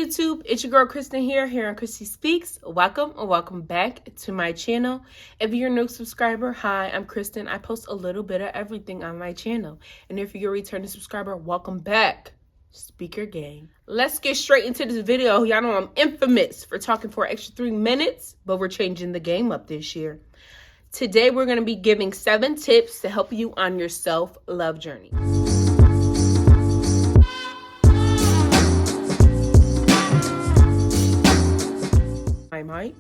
YouTube? It's your girl Kristen here on KrissySpeaks. Welcome or welcome back to my channel. If you're a new subscriber, hi, I'm Kristen. I post a little bit of everything on my channel. And if you're a returning subscriber, welcome back. Speaker gang. Let's get straight into this video. Y'all know I'm infamous for talking for an extra 3 minutes, but we're changing the game up this year. Today, we're going to be giving 7 tips to help you on your self-love journey. My mic.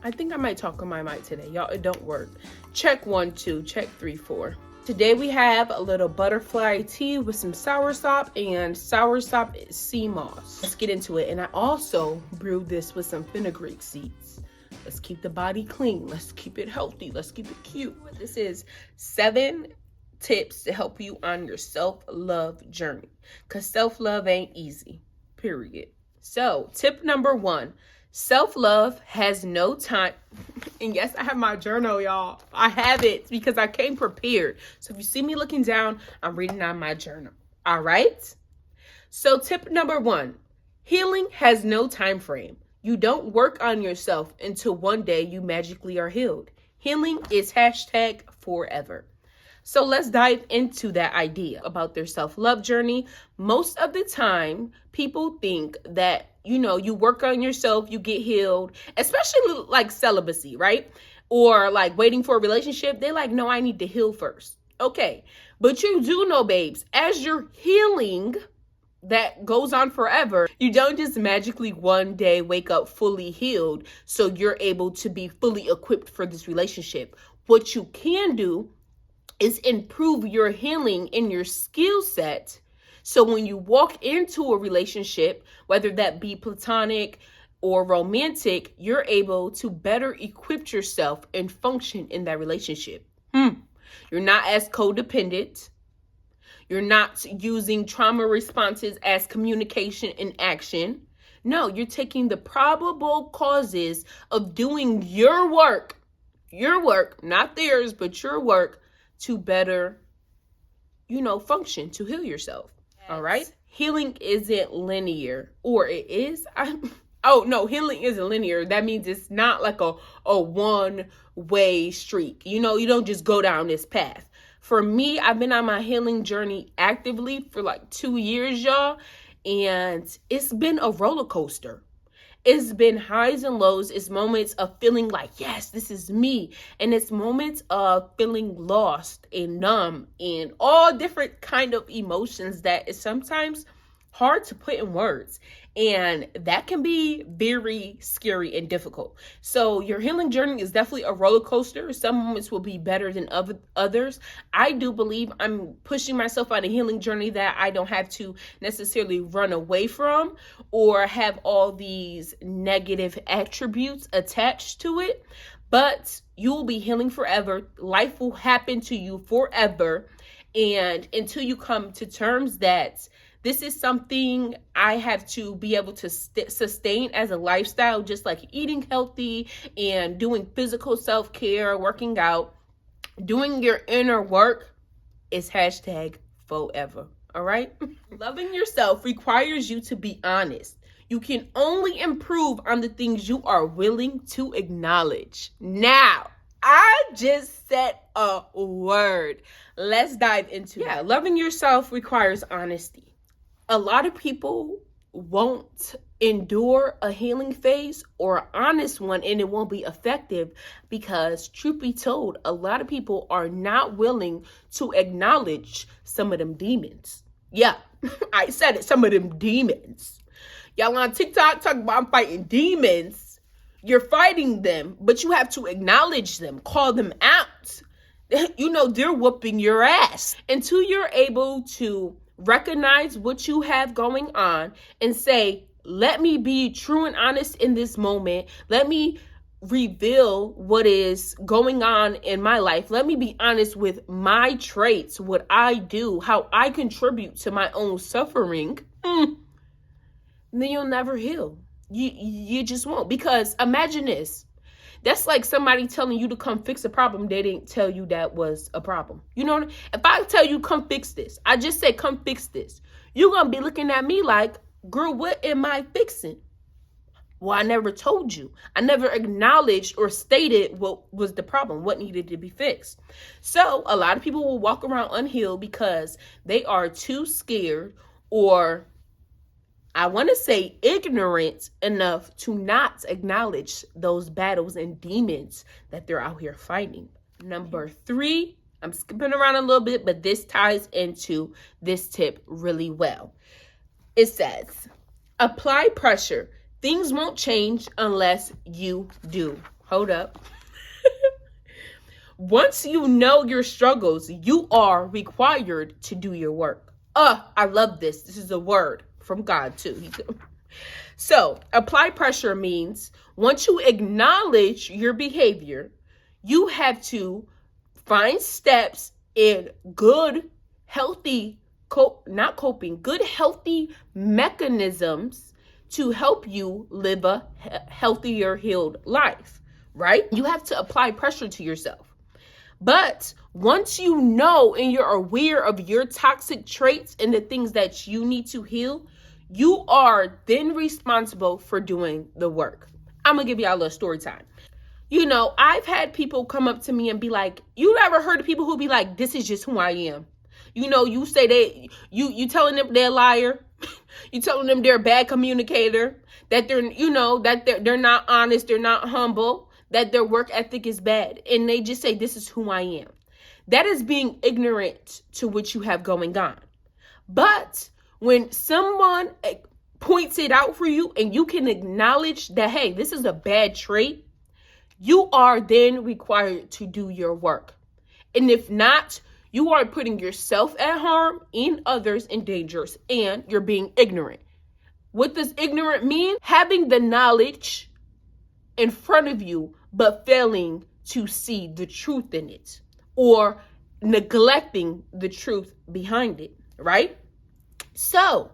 I think I might talk on my mic today. Y'all, it don't work. Check 1, 2, check 3, 4. Today we have a little butterfly tea with some soursop and soursop sea moss. Let's get into it. And I also brewed this with some fenugreek seeds. Let's keep the body clean. Let's keep it healthy. Let's keep it cute. This is 7 tips to help you on your self-love journey. Because self-love ain't easy, period. So tip number 1. Self-love has no time. And yes, I have my journal, y'all. I have it because I came prepared. So if you see me looking down, I'm reading out my journal. All right? So tip number 1, healing has no time frame. You don't work on yourself until one day you magically are healed. Healing is #forever. So let's dive into that idea about their self-love journey. Most of the time, people think that, you work on yourself, you get healed, especially like celibacy, right? Or like waiting for a relationship. They're like, no, I need to heal first. Okay. But you do know, babes, as you're healing, that goes on forever. You don't just magically one day wake up fully healed so you're able to be fully equipped for this relationship. What you can do is improve your healing in your skill set. So when you walk into a relationship, whether that be platonic or romantic, you're able to better equip yourself and function in that relationship. You're not as codependent. You're not using trauma responses as communication and action. No, you're taking the probable causes of doing your work, not theirs, but your work to better, function, to heal yourself. All right. Healing isn't linear, or it is. Oh, no, healing isn't linear. That means it's not like a one-way streak. You don't just go down this path. For me, I've been on my healing journey actively for like 2 years, y'all. And it's been a roller coaster. It's been highs and lows. It's moments of feeling like, yes, this is me. And it's moments of feeling lost and numb and all different kind of emotions that is sometimes hard to put in words. And that can be very scary and difficult. So your healing journey is definitely a roller coaster. Some moments will be better than others. I do believe I'm pushing myself on a healing journey that I don't have to necessarily run away from or have all these negative attributes attached to it. But you will be healing forever. Life will happen to you forever. And until you come to terms that this is something I have to be able to sustain as a lifestyle, just like eating healthy and doing physical self-care, working out, doing your inner work is #forever. All right. Loving yourself requires you to be honest. You can only improve on the things you are willing to acknowledge. Now, I just said a word. Let's dive into that. Loving yourself requires honesty. A lot of people won't endure a healing phase or an honest one, and it won't be effective because, truth be told, a lot of people are not willing to acknowledge some of them demons. Yeah, I said it, some of them demons. Y'all on TikTok talking about I'm fighting demons. You're fighting them, but you have to acknowledge them, call them out. They're whooping your ass. Until you're able to recognize what you have going on and say, let me be true and honest in this moment. Let me reveal what is going on in my life. Let me be honest with my traits, what I do, how I contribute to my own suffering. Then you'll never heal. You just won't. Because imagine this. That's like somebody telling you to come fix a problem they didn't tell you that was a problem. You know, if I tell you come fix this, I just say come fix this, you're going to be looking at me like, Girl, what am I fixing? Well, I never told you. I never acknowledged or stated what was the problem, what needed to be fixed. So a lot of people will walk around unhealed because they are too scared, or I want to say ignorant enough to not acknowledge those battles and demons that they're out here fighting. Number 3, I'm skipping around a little bit, but this ties into this tip really well. It says, apply pressure. Things won't change unless you do. Hold up. Once you know your struggles, you are required to do your work. I love this. This is a word from God too. So, apply pressure means once you acknowledge your behavior, you have to find steps in good, healthy, good, healthy mechanisms to help you live a healthier, healed life, right? You have to apply pressure to yourself. But once you know and you're aware of your toxic traits and the things that you need to heal, you are then responsible for doing the work. I'm going to give y'all a little story time. You know, I've had people come up to me and be like, you ever heard of people who be like, this is just who I am? You know, you say you telling them they're a liar. You telling them they're a bad communicator, that they're not honest, they're not humble, that their work ethic is bad. And they just say, this is who I am. That is being ignorant to what you have going on. But when someone points it out for you and you can acknowledge that, hey, this is a bad trait, you are then required to do your work. And if not, you are putting yourself at harm and others in danger, and you're being ignorant. What does ignorant mean? Having the knowledge in front of you, but failing to see the truth in it, or neglecting the truth behind it, right? So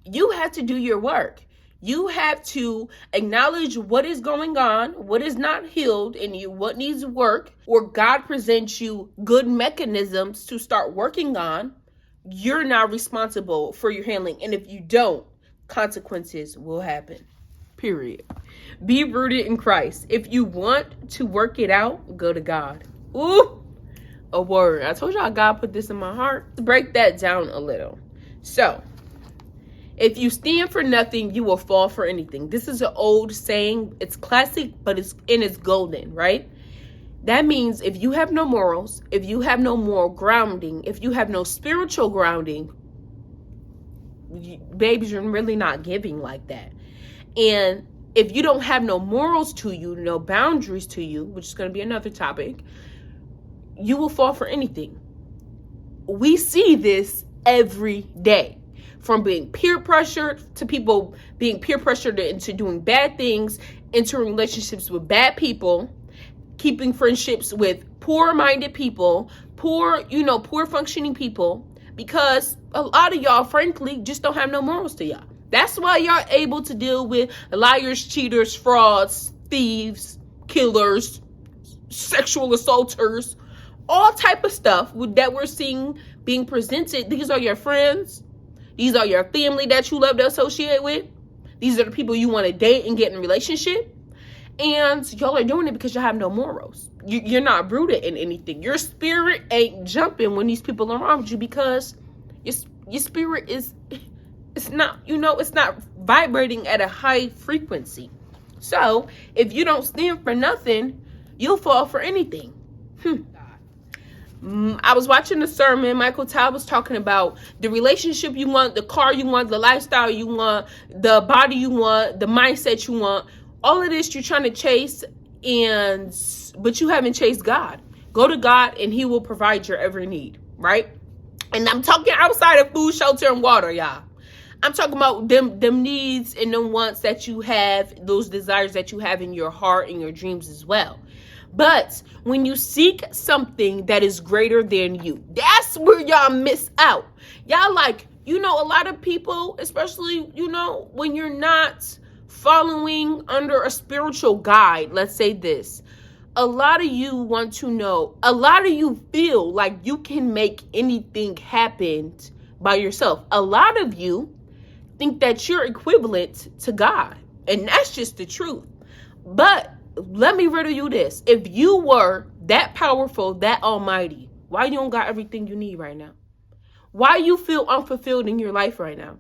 you have to do your work. You have to acknowledge what is going on, what is not healed in you, what needs work, or God presents you good mechanisms to start working on. You're not responsible for your handling. And if you don't, consequences will happen. Period. Be rooted in Christ. If you want to work it out, go to God. Ooh, a word. I told y'all God put this in my heart. Let's break that down a little. So, if you stand for nothing, you will fall for anything. This is an old saying. It's classic, but it's golden, right? That means if you have no morals, if you have no moral grounding, if you have no spiritual grounding, babies, you're really not giving like that. And if you don't have no morals to you, no boundaries to you, which is going to be another topic, you will fall for anything. We see this every day. From being peer pressured to people being peer pressured into doing bad things, entering relationships with bad people, keeping friendships with poor-minded people, poor functioning people, because a lot of y'all, frankly, just don't have no morals to y'all. That's why y'all able to deal with liars, cheaters, frauds, thieves, killers, sexual assaulters, all type of stuff that we're seeing being presented. These are your friends. These are your family that you love to associate with. These are the people you want to date and get in a relationship. And y'all are doing it because you have no morals. You're not rooted in anything. Your spirit ain't jumping when these people are around you because your spirit it's not vibrating at a high frequency. So if you don't stand for nothing, you'll fall for anything. I was watching a sermon. Michael Todd was talking about the relationship you want, the car you want, the lifestyle you want, the body you want, the mindset you want. All of this you're trying to chase, but you haven't chased God. Go to God and he will provide your every need, right? And I'm talking outside of food, shelter, and water, y'all. I'm talking about them needs and them wants that you have, those desires that you have in your heart and your dreams as well. But when you seek something that is greater than you, that's where y'all miss out. Y'all a lot of people, especially, when you're not following under a spiritual guide, let's say this, a lot of you feel like you can make anything happen by yourself. A lot of you think that you're equivalent to God. And that's just the truth. But let me riddle you this. If you were that powerful, that almighty, why you don't got everything you need right now? Why you feel unfulfilled in your life right now?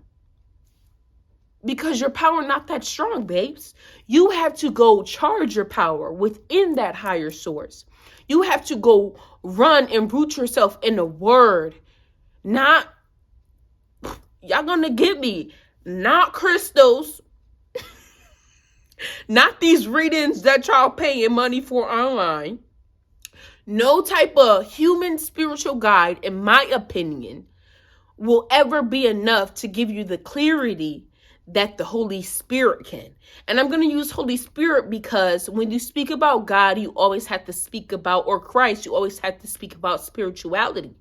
Because your power not that strong, babes. You have to go charge your power within that higher source. You have to go run and root yourself in the word. Not, y'all gonna get me, not crystals, not these readings that y'all paying money for online. No type of human spiritual guide, in my opinion, will ever be enough to give you the clarity that the Holy Spirit can. And I'm going to use Holy Spirit because when you speak about God, you always have to speak about, or Christ, you always have to speak about spirituality.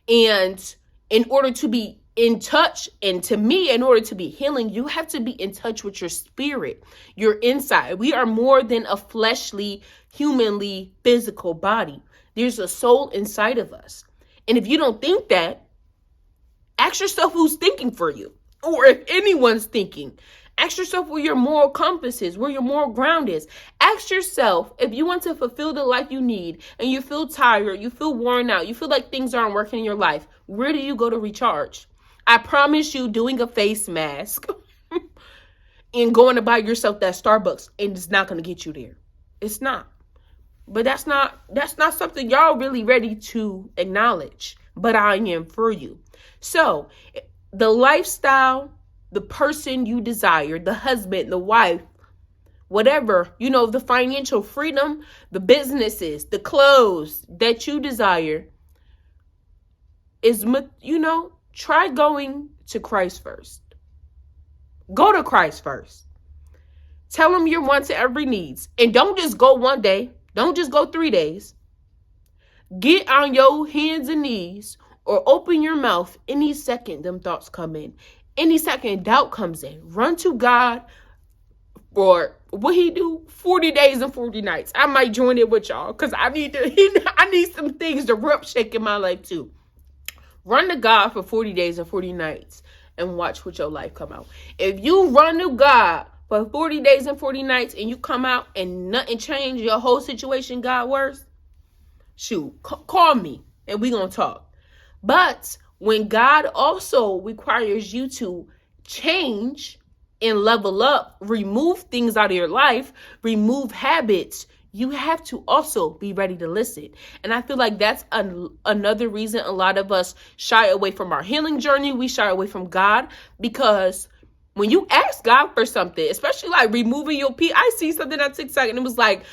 And in order to be in touch, and to me, in order to be healing, you have to be in touch with your spirit, your inside. We are more than a fleshly, humanly, physical body. There's a soul inside of us. And if you don't think that, ask yourself who's thinking for you. Or if anyone's thinking, ask yourself where your moral compass is, where your moral ground is. Ask yourself, if you want to fulfill the life you need and you feel tired, you feel worn out, you feel like things aren't working in your life, where do you go to recharge? I promise you, doing a face mask and going to buy yourself that Starbucks, and it's not going to get you there. It's not. But that's not something y'all really ready to acknowledge. But I am for you. So the lifestyle, the person you desire, the husband, the wife, whatever, the financial freedom, the businesses, the clothes that you desire is, try going to Christ first. Go to Christ first. Tell him your wants and every needs. And don't just go one day. Don't just go 3 days. Get on your hands and knees or open your mouth any second them thoughts come in. Any second doubt comes in. Run to God for what he do 40 days and 40 nights. I might join it with y'all because I need some things to rub shake in my life too. Run to God for 40 days and 40 nights and watch what your life come out. If you run to God for 40 days and 40 nights and you come out and nothing change, your whole situation got worse, shoot, call me and we gonna talk. But when God also requires you to change and level up, remove things out of your life, remove habits, you have to also be ready to listen. And I feel like that's another reason a lot of us shy away from our healing journey. We shy away from God because when you ask God for something, especially like removing your pee, I see something on TikTok and it was like,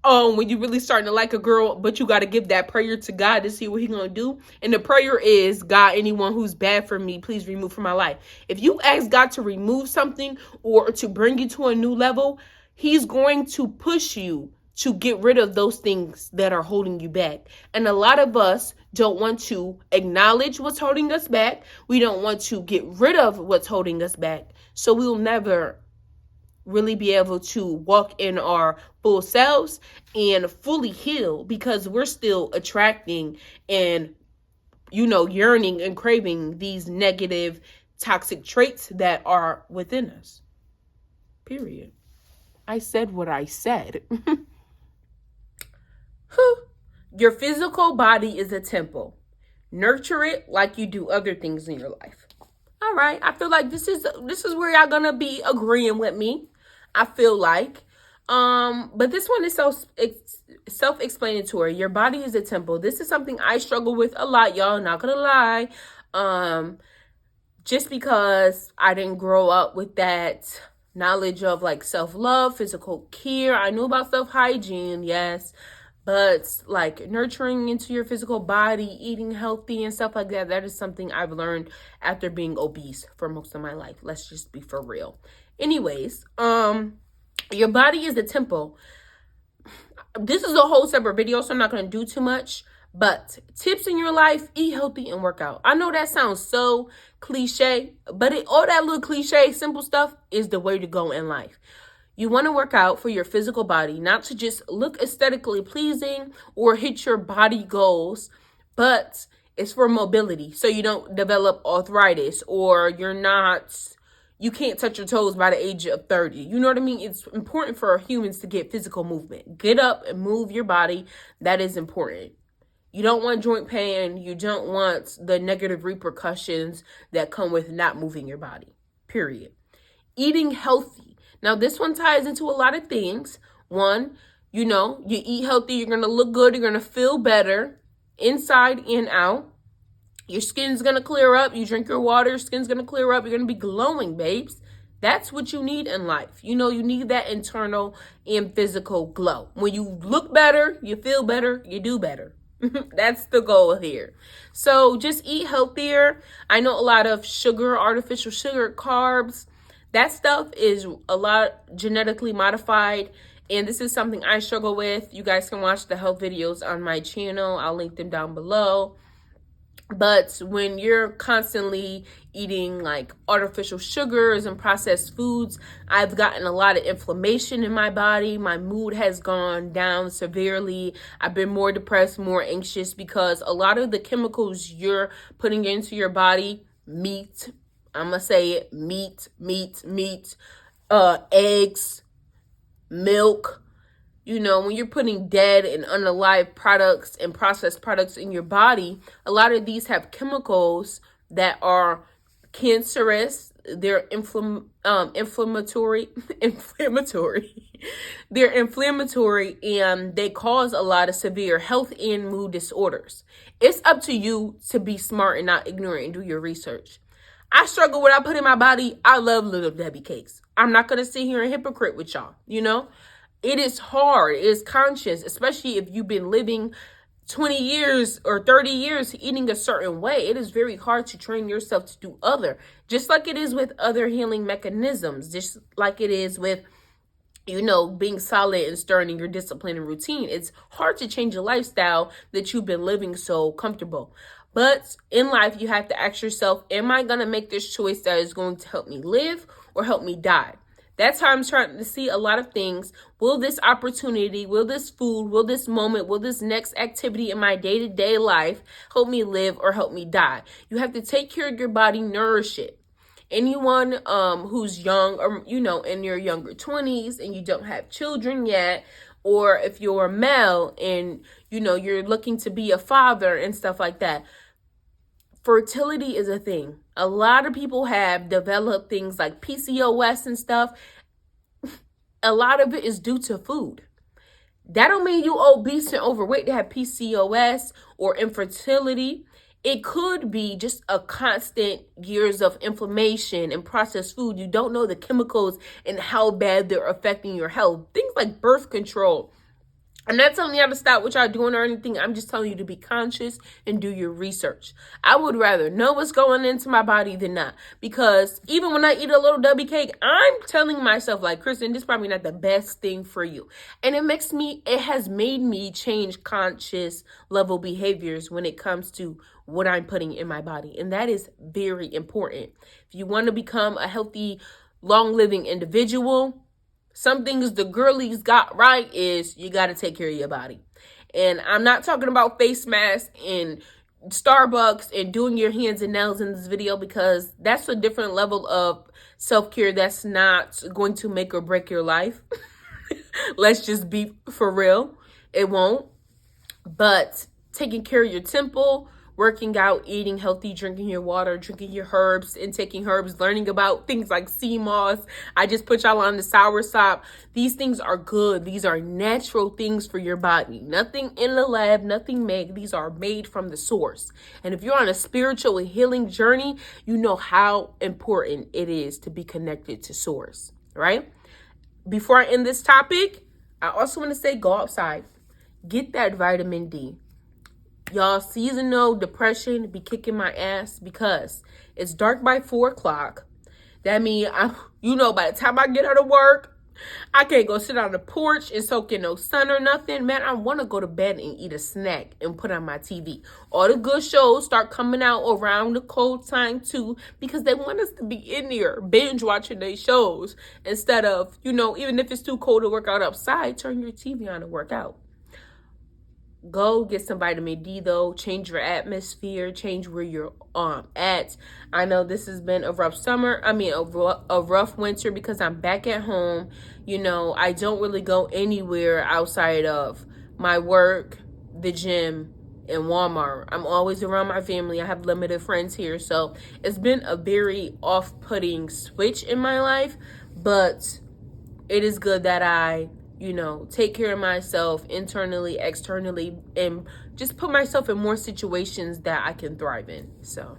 when you really starting to like a girl, but you got to give that prayer to God to see what he going to do. And the prayer is, God, anyone who's bad for me, please remove from my life. If you ask God to remove something or to bring you to a new level, he's going to push you to get rid of those things that are holding you back. And a lot of us don't want to acknowledge what's holding us back. We don't want to get rid of what's holding us back. So we'll never really be able to walk in our full selves and fully heal because we're still attracting and, yearning and craving these negative, toxic traits that are within us. Period. I said what I said. Your physical body is a temple. Nurture it like you do other things in your life. All right. I feel like this is where y'all gonna be agreeing with me. I feel like. But this one is so self-explanatory. Your body is a temple. This is something I struggle with a lot, y'all. Not gonna lie. Just because I didn't grow up with that knowledge of like self-love, physical care. I knew about self-hygiene, yes. But like nurturing into your physical body, eating healthy and stuff like that, that is something I've learned after being obese for most of my life. Let's just be for real. Anyways, your body is a temple. This is a whole separate video, so I'm not going to do too much. But tips in your life, eat healthy and work out. I know that sounds so cliche, but all that little cliche, simple stuff is the way to go in life. You want to work out for your physical body, not to just look aesthetically pleasing or hit your body goals, but it's for mobility. So you don't develop arthritis or you're not, you can't touch your toes by the age of 30. You know what I mean? It's important for humans to get physical movement. Get up and move your body. That is important. You don't want joint pain. You don't want the negative repercussions that come with not moving your body, period. Eating healthy. Now, this one ties into a lot of things. One, you eat healthy, you're going to look good, you're going to feel better inside and out. Your skin's going to clear up. You drink your water, your skin's going to clear up. You're going to be glowing, babes. That's what you need in life. You need that internal and physical glow. When you look better, you feel better, you do better. That's the goal here. So just eat healthier. I know a lot of sugar, artificial sugar, carbs, that stuff is a lot genetically modified. And this is something I struggle with. You guys can watch the health videos on my channel. I'll link them down below. But when you're constantly eating like artificial sugars and processed foods, I've gotten a lot of inflammation in my body. My mood has gone down severely. I've been more depressed, more anxious, because a lot of the chemicals you're putting into your body, meat, I'm going to say it, meat, eggs, milk, when you're putting dead and unalive products and processed products in your body, a lot of these have chemicals that are cancerous. They're inflammatory. They're inflammatory, and they cause a lot of severe health and mood disorders. It's up to you to be smart and not ignorant and do your research. I struggle with what I put in my body. I love Little Debbie cakes. I'm not going to sit here and hypocrite with y'all, It is hard. It is conscious, especially if you've been living 20 years or 30 years eating a certain way. It is very hard to train yourself to do other, just like it is with other healing mechanisms, just like it is with, being solid and stern in your discipline and routine. It's hard to change a lifestyle that you've been living so comfortable. But in life, you have to ask yourself, am I going to make this choice that is going to help me live or help me die? That's how I'm starting to see a lot of things. Will this opportunity, will this food, will this moment, will this next activity in my day-to-day life help me live or help me die? You have to take care of your body, nourish it. Anyone who's young or, in your younger 20s and you don't have children yet, or if you're a male and, you're looking to be a father and stuff like that, fertility is a thing. A lot of people have developed things like PCOS and stuff. A lot of it is due to food. That don't mean you obese and overweight to have PCOS or infertility. It could be just a constant years of inflammation and processed food. You don't know the chemicals and how bad they're affecting your health. Things like birth control. I'm not telling you how to stop what y'all doing or anything. I'm just telling you to be conscious and do your research. I would rather know what's going into my body than not. Because even when I eat a Little Debbie cake, I'm telling myself, like, Kristen, this is probably not the best thing for you. And it has made me change conscious level behaviors when it comes to what I'm putting in my body. And that is very important. If you want to become a healthy, long-living individual, some things the girlies got right is you got to take care of your body. And I'm not talking about face masks and Starbucks and doing your hands and nails in this video, because that's a different level of self-care that's not going to make or break your life. Let's just be for real. It won't. But taking care of your temple, working out, eating healthy, drinking your water, drinking your herbs, and taking herbs, learning about things like sea moss. I just put y'all on the soursop. These things are good. These are natural things for your body. Nothing in the lab, nothing made. These are made from the source. And if you're on a spiritual and healing journey, you know how important it is to be connected to source, right? Before I end this topic, I also want to say go outside. Get that vitamin D. Y'all, seasonal depression be kicking my ass because it's dark by 4 o'clock. That means, by the time I get out of work, I can't go sit on the porch and soak in no sun or nothing. Man, I want to go to bed and eat a snack and put on my TV. All the good shows start coming out around the cold time too, because they want us to be in there binge watching their shows instead of, even if it's too cold to work out outside, turn your TV on and work out. Go get some vitamin D though. Change your atmosphere. Change where you're at. I know this has been a rough summer. I mean, a rough winter because I'm back at home. You know, I don't really go anywhere outside of my work, the gym, and Walmart. I'm always around my family. I have limited friends here. So it's been a very off-putting switch in my life. But it is good that I, you know, take care of myself internally, externally, and just put myself in more situations that I can thrive in. So,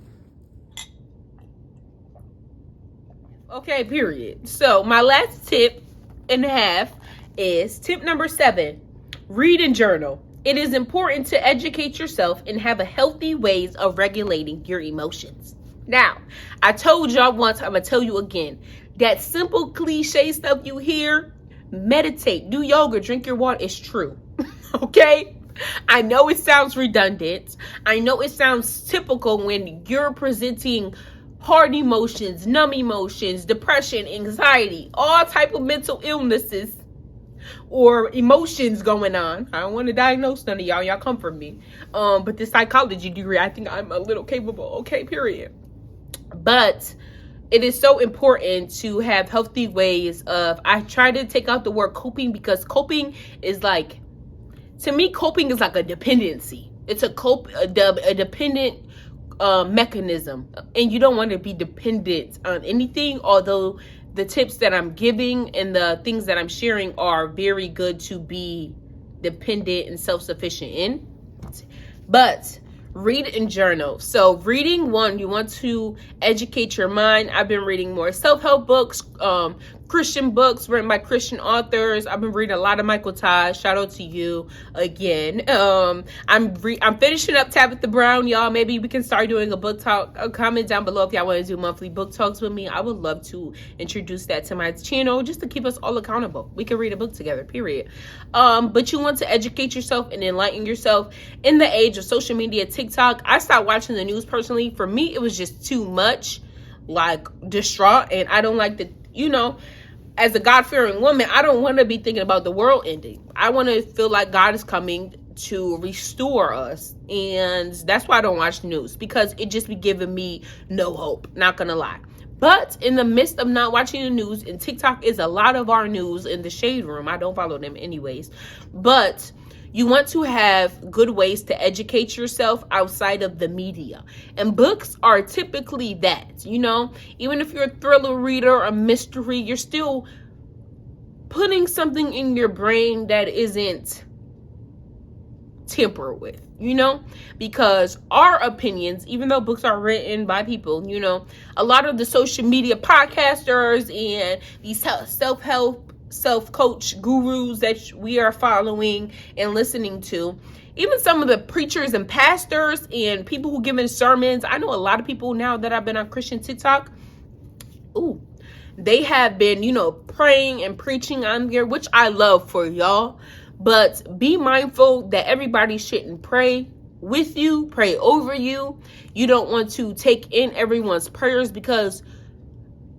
okay, period. So my last tip and a half is tip number 7, read and journal. It is important to educate yourself and have a healthy ways of regulating your emotions. Now, I told y'all once, I'm going to tell you again, that simple cliche stuff you hear, meditate, do yoga, drink your water, is true. Okay? I know it sounds redundant. I know it sounds typical when you're presenting hard emotions, numb emotions, depression, anxiety, all type of mental illnesses or emotions going on. I don't want to diagnose none of y'all. Y'all come from me. But the psychology degree, I think I'm a little capable. Okay, period. But it is so important to have healthy ways of, I try to take out the word coping because coping is like, to me, coping is like a dependency. It's a dependent mechanism. And you don't want to be dependent on anything, although the tips that I'm giving and the things that I'm sharing are very good to be dependent and self-sufficient in. But read and journal. So reading, one, you want to educate your mind. I've been reading more self-help books, Christian books written by Christian authors. I've been reading a lot of Michael Todd. Shout out to you again. I'm finishing up Tabitha Brown, y'all. Maybe we can start doing a book talk. Comment down below if y'all want to do monthly book talks with me. I would love to introduce that to my channel just to keep us all accountable. We can read a book together, period. But you want to educate yourself and enlighten yourself. In the age of social media, TikTok, I stopped watching the news personally. For me, it was just too much, like, distraught, and I don't like the, you know, as a God-fearing woman, I don't want to be thinking about the world ending. I want to feel like God is coming to restore us. And that's why I don't watch news, because it just be giving me no hope. Not going to lie. But in the midst of not watching the news, and TikTok is a lot of our news in the shade room. I don't follow them anyways. But you want to have good ways to educate yourself outside of the media. And books are typically that, you know, even if you're a thriller reader, a mystery, you're still putting something in your brain that isn't tampered with, you know, because our opinions, even though books are written by people, you know, a lot of the social media podcasters and these self-help, self-coach gurus that we are following and listening to, even some of the preachers and pastors and people who give in sermons. I know a lot of people now that I've been on Christian TikTok, they have been, you know, praying and preaching on here, which I love for y'all. But be mindful that everybody shouldn't pray with you, pray over you. You don't want to take in everyone's prayers because,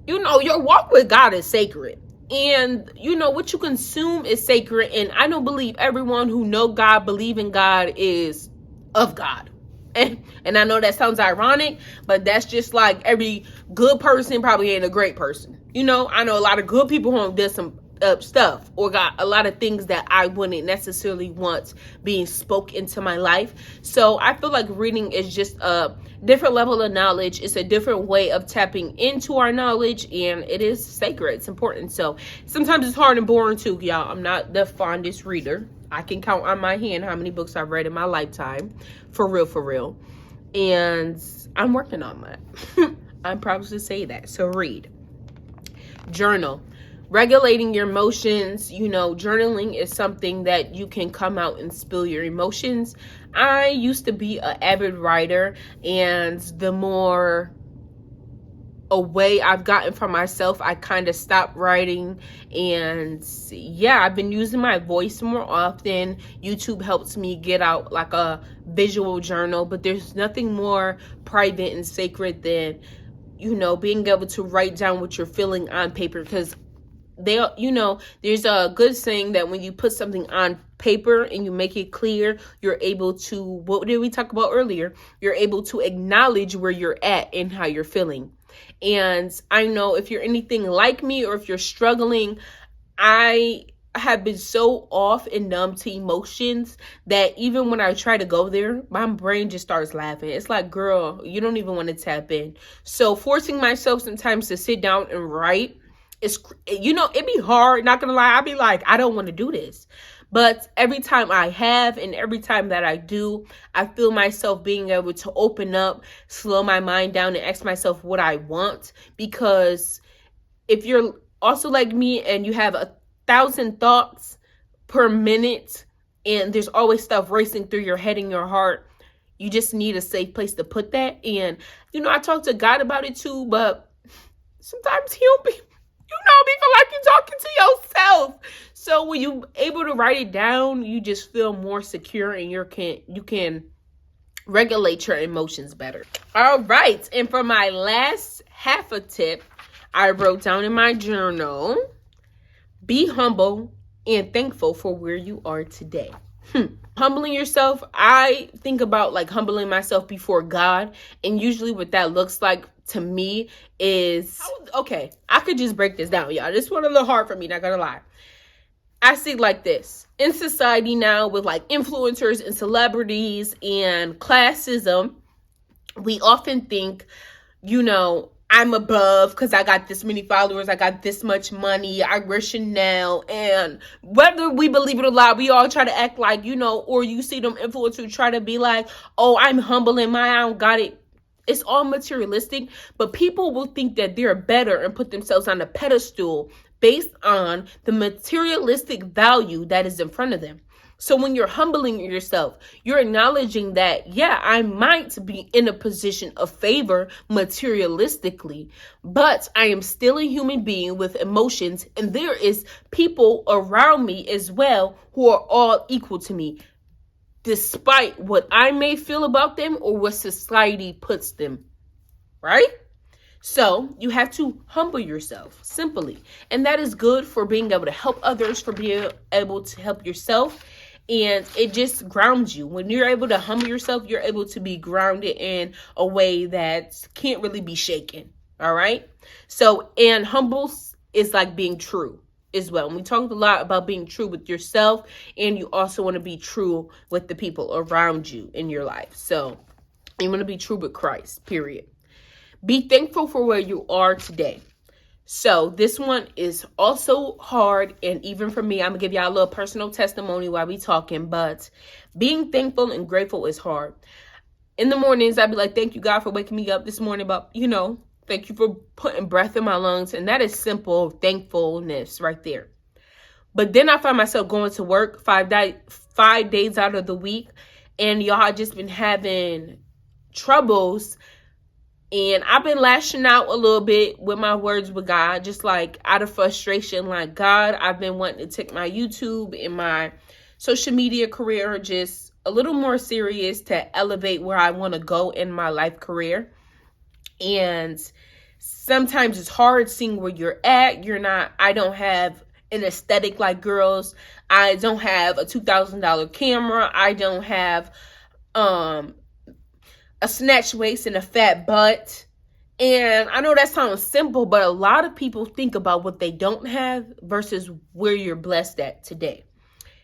you know, your walk with God is sacred. And, you know, what you consume is sacred. And I don't believe everyone who know God, believe in God, is of God. And I know that sounds ironic, but that's just like every good person probably ain't a great person. You know, I know a lot of good people who did some stuff or got a lot of things that I wouldn't necessarily want being spoke into my life. So I feel like reading is just a different level of knowledge. It's a different way of tapping into our knowledge, and it is sacred. It's important. So sometimes it's hard and boring too, y'all. I'm not the fondest reader. I can count on my hand how many books I've read in my lifetime. For real. And I'm working on that. I'm proud to say that. So read. Journal. Regulating your emotions, you know, journaling is something that you can come out and spill your emotions. I used to be an avid writer, and the more away I've gotten from myself, I kind of stopped writing. And yeah, I've been using my voice more often. YouTube helps me get out like a visual journal, but there's nothing more private and sacred than, you know, being able to write down what you're feeling on paper, because There's a good saying that when you put something on paper and you make it clear, you're able to, what did we talk about earlier? You're able to acknowledge where you're at and how you're feeling. And I know if you're anything like me, or if you're struggling, I have been so off and numb to emotions that even when I try to go there, my brain just starts laughing. It's like, girl, you don't even want to tap in. So forcing myself sometimes to sit down and write, it'd be hard, not gonna lie. I'd be like, I don't want to do this. But every time I have, and every time that I do, I feel myself being able to open up, slow my mind down, and ask myself what I want. Because if you're also like me and you have 1,000 thoughts per minute, and there's always stuff racing through your head and your heart, you just need a safe place to put that. And, I talk to God about it too, but sometimes he'll be, be feel like you're talking to yourself. So when you're able to write it down, you just feel more secure, and you can regulate your emotions better. All right. And for my last half a tip, I wrote down in my journal, be humble and thankful for where you are today. Humbling yourself, I think about like humbling myself before God. And usually what that looks like to me is, okay, I could just break this down, y'all. This one a little hard for me, not gonna lie. I see it like this. In society now, with like influencers and celebrities and classism, we often think, I'm above because I got this many followers, I got this much money, I wear Chanel. And whether we believe it or not, we all try to act like, or you see them influencers try to be like, oh, I'm humble in I don't got it. It's all materialistic, but people will think that they're better and put themselves on a pedestal based on the materialistic value that is in front of them. So when you're humbling yourself, you're acknowledging that, yeah, I might be in a position of favor materialistically, but I am still a human being with emotions, and there is people around me as well who are all equal to me, despite what I may feel about them or what society puts them, right? So you have to humble yourself simply. And that is good for being able to help others, for being able to help yourself. And it just grounds you. When you're able to humble yourself, you're able to be grounded in a way that can't really be shaken. All right. So, and humble is like being true as well. And we talked a lot about being true with yourself, and you also want to be true with the people around you in your life. So you want to be true with Christ, period. Be thankful for where you are today. So this one is also hard, and even for me, I'm gonna give y'all a little personal testimony while we talking, but being thankful and grateful is hard. In the mornings, I'd be like, thank you, God, for waking me up this morning, but thank you for putting breath in my lungs, and that is simple thankfulness right there. But then I find myself going to work 5 days out of the week, and y'all, I just been having troubles. And I've been lashing out a little bit with my words with God, just like out of frustration. Like, God, I've been wanting to take my YouTube and my social media career just a little more serious to elevate where I want to go in my life career. And sometimes it's hard seeing where you're at. I don't have an aesthetic like girls. I don't have a $2,000 camera. I don't have, a snatch waist and a fat butt. And I know that sounds simple, but a lot of people think about what they don't have versus where you're blessed at today.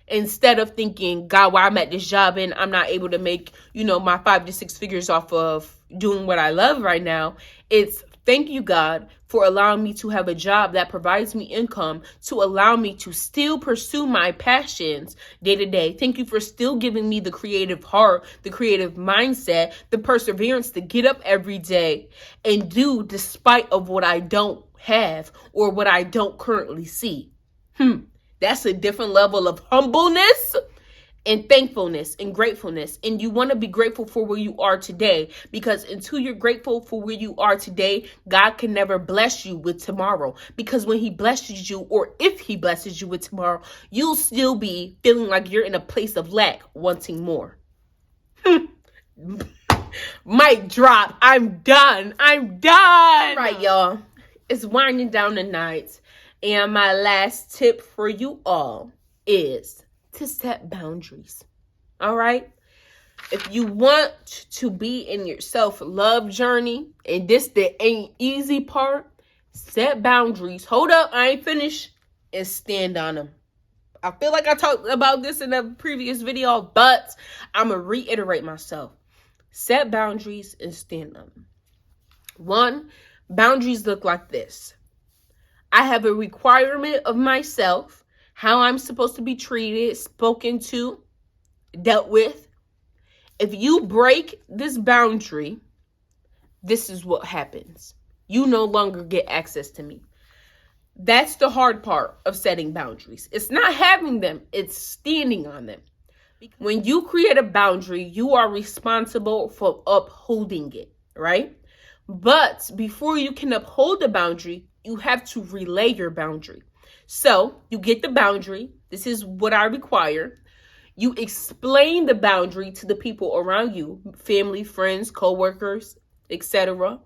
Instead of thinking, God, why I'm at this job and I'm not able to make, my 5 to 6 figures off of doing what I love right now. It's thank you, God, for allowing me to have a job that provides me income to allow me to still pursue my passions day to day. Thank you for still giving me the creative heart, the creative mindset, the perseverance to get up every day and do despite of what I don't have or what I don't currently see. That's a different level of humbleness and thankfulness and gratefulness. And you want to be grateful for where you are today, because until you're grateful for where you are today, God can never bless you with tomorrow. Because when he blesses you, or if he blesses you with tomorrow, you'll still be feeling like you're in a place of lack, wanting more. Mic drop. I'm done. All right, y'all. It's winding down the night. And my last tip for you all is to set boundaries. All right? If you want to be in your self-love journey, and this the ain't easy part, set boundaries. Hold up, I ain't finished. And stand on them. I feel like I talked about this in a previous video, but I'm going to reiterate myself. Set boundaries and stand on them. 1, boundaries look like this. I have a requirement of myself, how I'm supposed to be treated, spoken to, dealt with. If you break this boundary, this is what happens. You no longer get access to me. That's the hard part of setting boundaries. It's not having them, it's standing on them. When you create a boundary, you are responsible for upholding it, right? But before you can uphold the boundary, you have to relay your boundary. So you get the boundary. This is what I require. You explain the boundary to the people around you, family, friends, co-workers, etc.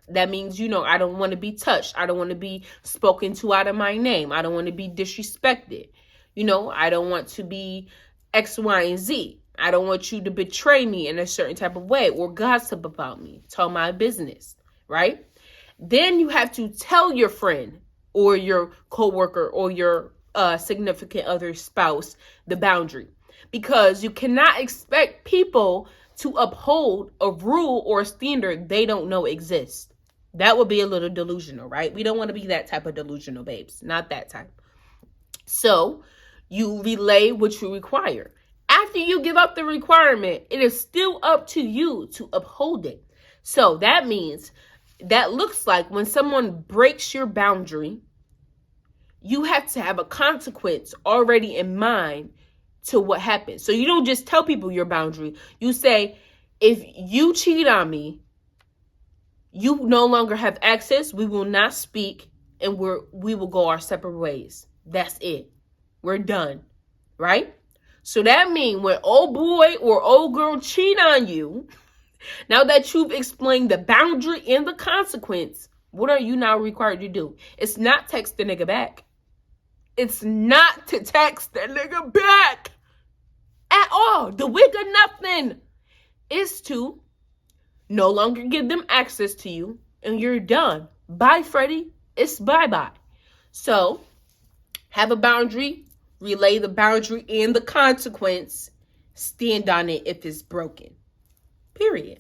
That means, I don't want to be touched. I don't want to be spoken to out of my name. I don't want to be disrespected. I don't want to be X, Y, and Z. I don't want you to betray me in a certain type of way or gossip about me. Tell my business, right? Then you have to tell your friend or your coworker or your significant other spouse the boundary, because you cannot expect people to uphold a rule or a standard they don't know exists. That would be a little delusional, right? We don't want to be that type of delusional, babes. Not that type. So you relay what you require. After you give up the requirement, it is still up to you to uphold it. So that means, that looks like when someone breaks your boundary, you have to have a consequence already in mind to what happens. So you don't just tell people your boundary. You say, if you cheat on me, you no longer have access. We will not speak, and we will go our separate ways. That's it. We're done, right? So that means when old boy or old girl cheat on you, now that you've explained the boundary and the consequence, what are you now required to do? It's not text the nigga back. It's not to text the nigga back at all. The wig of nothing is to no longer give them access to you, and you're done. Bye, Freddie. It's bye-bye. So have a boundary, relay the boundary and the consequence, stand on it if it's broken. Period.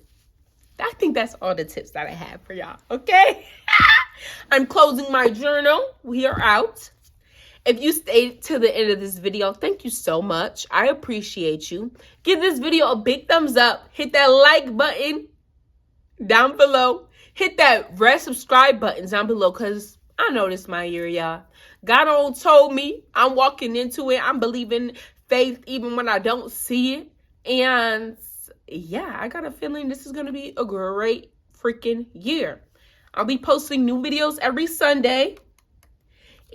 I think that's all the tips that I have for y'all, okay? I'm closing my journal. We are out. If you stayed to the end of this video, thank you so much. I appreciate you. Give this video a big thumbs up. Hit that like button down below. Hit that red subscribe button down below, because I know this my year, y'all. God on told me I'm walking into it. I'm believing faith even when I don't see it. And yeah, I got a feeling this is going to be a great freaking year. I'll be posting new videos every Sunday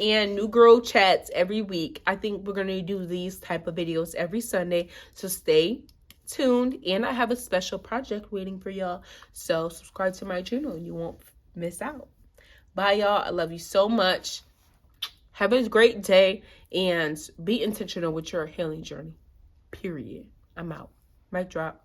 and new girl chats every week. I think we're going to do these type of videos every Sunday. So stay tuned. And I have a special project waiting for y'all. So subscribe to my channel and you won't miss out. Bye, y'all. I love you so much. Have a great day and be intentional with your healing journey. Period. I'm out. Mic drop.